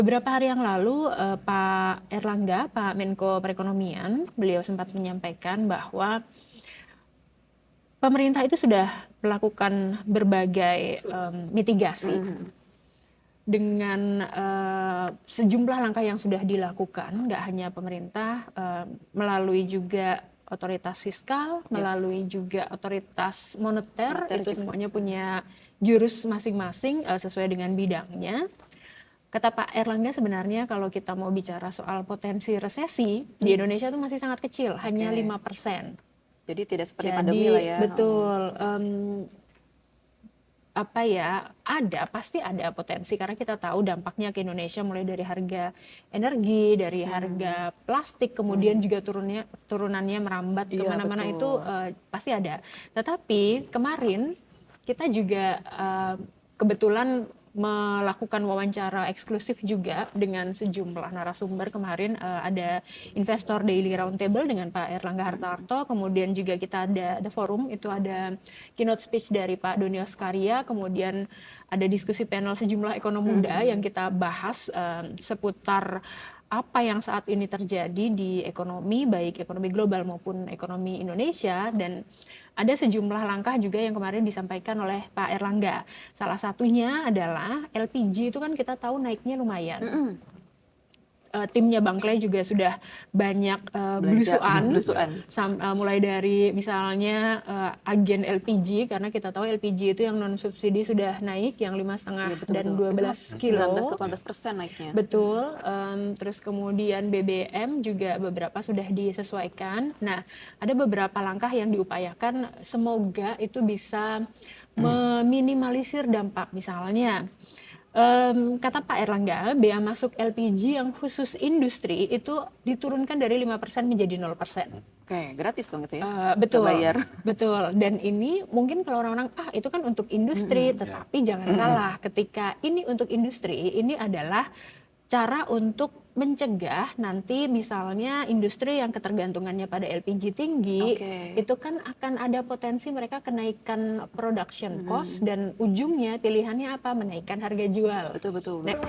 Beberapa hari yang lalu, Pak Erlangga, Pak Menko Perekonomian, beliau sempat menyampaikan bahwa pemerintah itu sudah melakukan berbagai, mitigasi Mhm. dengan, sejumlah langkah yang sudah dilakukan, nggak hanya pemerintah, melalui juga otoritas fiskal, Yes. melalui juga otoritas moneter, Moneter itu juga. semuanya punya jurus masing-masing, sesuai dengan bidangnya. Kata Pak Erlangga sebenarnya kalau kita mau bicara soal potensi resesi, di Indonesia itu masih sangat kecil, hanya Oke. 5%. Jadi tidak seperti pandemi lah Jadi ya. betul, apa ya, pasti ada potensi karena kita tahu dampaknya ke Indonesia mulai dari harga energi, dari harga plastik, kemudian juga turunannya merambat Iya kemana-mana itu betul. pasti ada. Tetapi kemarin kita juga kebetulan melakukan wawancara eksklusif juga dengan sejumlah narasumber. Kemarin ada Investor Daily Roundtable dengan Pak Erlangga Hartarto, kemudian juga kita ada The Forum, itu ada keynote speech dari Pak Doni Oskaria, kemudian ada diskusi panel sejumlah ekonom muda yang kita bahas seputar apa yang saat ini terjadi di ekonomi, baik ekonomi global maupun ekonomi Indonesia, dan ada sejumlah langkah juga yang kemarin disampaikan oleh Pak Erlangga. Salah satunya adalah LPG itu kan kita tahu naiknya lumayan. Timnya Bang Clay juga sudah banyak Belanja belusuan, belusuan. mulai dari misalnya agen LPG, karena kita tahu LPG itu yang non subsidi sudah naik, yang 5,5 Iya betul dan betul. Itu 12 kilo. 19-18% naiknya. Betul, terus kemudian BBM juga beberapa sudah disesuaikan. Nah, ada beberapa langkah yang diupayakan, semoga itu bisa meminimalisir dampak. Misalnya, kata Pak Erlangga, bea masuk LPG yang khusus industri itu diturunkan dari 5% menjadi 0%. Oke, gratis dong itu ya. Nggak Betul, bayar. betul. Dan ini mungkin kalau orang-orang, itu kan untuk industri, tetapi jangan salah, ketika ini untuk industri, ini adalah cara untuk mencegah nanti misalnya industri yang ketergantungannya pada LPG tinggi, Oke. itu kan akan ada potensi mereka kenaikan production cost dan ujungnya pilihannya apa? Menaikkan harga jual. Betul betul. Nah,